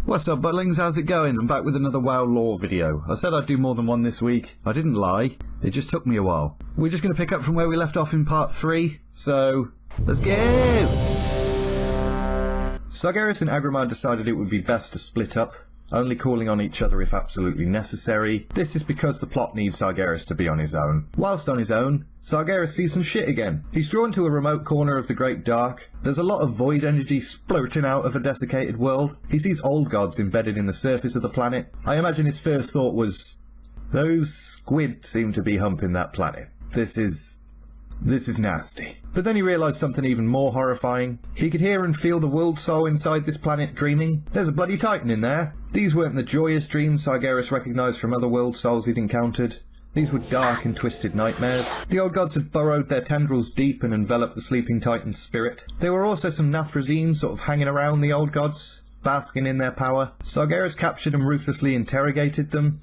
What's up, Buttlings? How's it going? I'm back with another WoW lore video. I said I'd do more than one this week. I didn't lie. It just took me a while. We're just going to pick up from where we left off in part 3, so let's go! Sargeras and Agramar decided it would be best to split up, only calling on each other if absolutely necessary. This is because the plot needs Sargeras to be on his own. Whilst on his own, Sargeras sees some shit again. He's drawn to a remote corner of the Great Dark. There's a lot of void energy splurting out of a desiccated world. He sees old gods embedded in the surface of the planet. I imagine his first thought was, those squid seem to be humping that planet. This is nasty. But then he realised something even more horrifying. He could hear and feel the world soul inside this planet dreaming. There's a bloody titan in there. These weren't the joyous dreams Sargeras recognised from other world souls he'd encountered. These were dark and twisted nightmares. The old gods had burrowed their tendrils deep and enveloped the sleeping titan's spirit. There were also some Nathrezim sort of hanging around the old gods, basking in their power. Sargeras captured and ruthlessly interrogated them.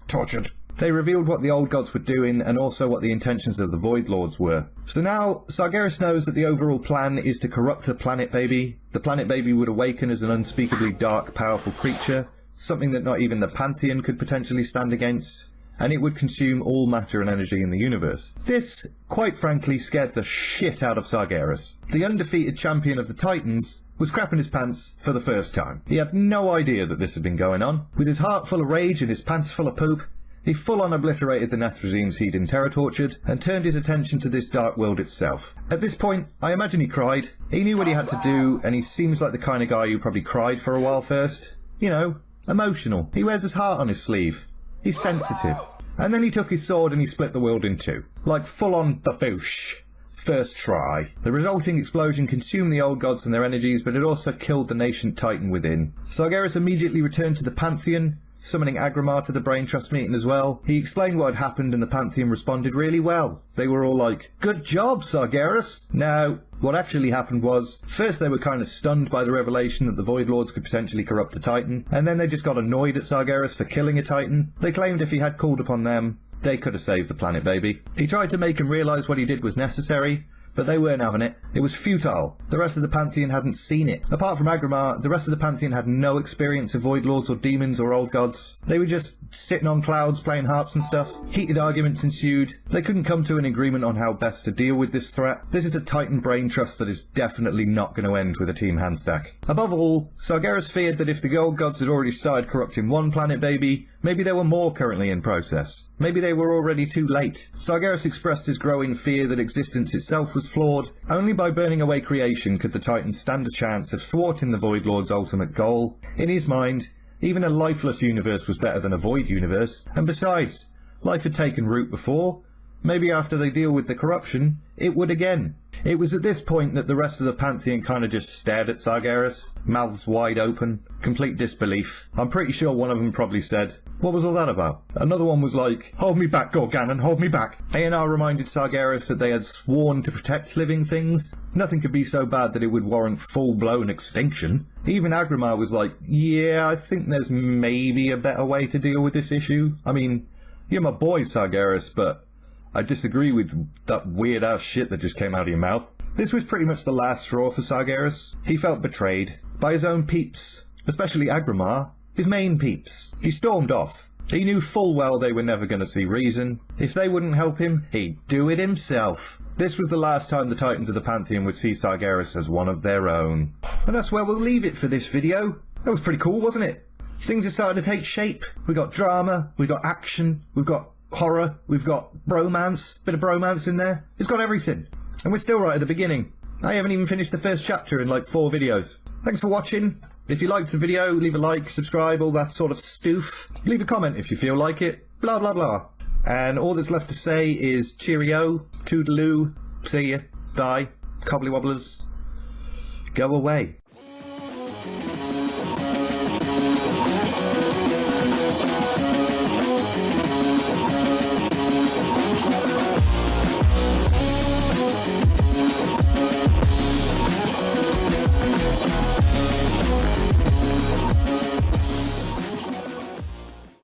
Tortured. They revealed what the old gods were doing and also what the intentions of the Void Lords were. So now, Sargeras knows that the overall plan is to corrupt a planet baby. The planet baby would awaken as an unspeakably dark, powerful creature, something that not even the Pantheon could potentially stand against, and it would consume all matter and energy in the universe. This, quite frankly, scared the shit out of Sargeras. The undefeated champion of the Titans was crapping his pants for the first time. He had no idea that this had been going on. With his heart full of rage and his pants full of poop, he full-on obliterated the Nathrazems he'd interror-tortured, and turned his attention to this dark world itself. At this point, I imagine he cried. He knew what he had to do, and he seems like the kind of guy who probably cried for a while first. You know, emotional. He wears his heart on his sleeve. He's sensitive. And then he took his sword and he split the world in two. Like full-on baboosh. First try. The resulting explosion consumed the old gods and their energies, but it also killed the nascent titan within. Sargeras immediately returned to the Pantheon, summoning Agramar to the Brain Trust meeting as well. He explained what had happened and the Pantheon responded really well. They were all like, "Good job, Sargeras!" Now, what actually happened was, first they were kind of stunned by the revelation that the Void Lords could potentially corrupt a Titan, and then they just got annoyed at Sargeras for killing a Titan. They claimed if he had called upon them, they could have saved the planet baby. He tried to make him realise what he did was necessary, but they weren't having it. It was futile. The rest of the Pantheon hadn't seen it. Apart from Agramar, the rest of the Pantheon had no experience of Void Lords or demons or old gods. They were just sitting on clouds playing harps and stuff. Heated arguments ensued. They couldn't come to an agreement on how best to deal with this threat. This is a Titan brain trust that is definitely not going to end with a team handstack. Above all, Sargeras feared that if the old gods had already started corrupting one planet baby, maybe there were more currently in process. Maybe they were already too late. Sargeras expressed his growing fear that existence itself was flawed. Only by burning away creation could the Titans stand a chance of thwarting the Void Lord's ultimate goal. In his mind, even a lifeless universe was better than a void universe, and besides, life had taken root before. Maybe after they deal with the corruption, it would again. It was at this point that the rest of the Pantheon kind of just stared at Sargeras, mouths wide open, complete disbelief. I'm pretty sure one of them probably said, "What was all that about?" Another one was like, "Hold me back, Gorganon, hold me back." A&R reminded Sargeras that they had sworn to protect living things. Nothing could be so bad that it would warrant full-blown extinction. Even Agramar was like, "Yeah, I think there's maybe a better way to deal with this issue. I mean, you're my boy, Sargeras, but I disagree with that weird-ass shit that just came out of your mouth." This was pretty much the last straw for Sargeras. He felt betrayed by his own peeps, especially Agramar, his main peeps. He stormed off. He knew full well they were never going to see reason. If they wouldn't help him, he'd do it himself. This was the last time the Titans of the Pantheon would see Sargeras as one of their own. And that's where we'll leave it for this video. That was pretty cool, wasn't it? Things are starting to take shape. We got drama, we got action, we've got horror, we've got bromance, bit of bromance in there. It's got everything. And we're still right at the beginning. I haven't even finished the first chapter in like 4 videos. Thanks for watching. If you liked the video, leave a like, subscribe, all that sort of stoof. Leave a comment if you feel like it. Blah, blah, blah. And all that's left to say is cheerio, toodaloo, see ya, bye, cobbly wobblers, go away.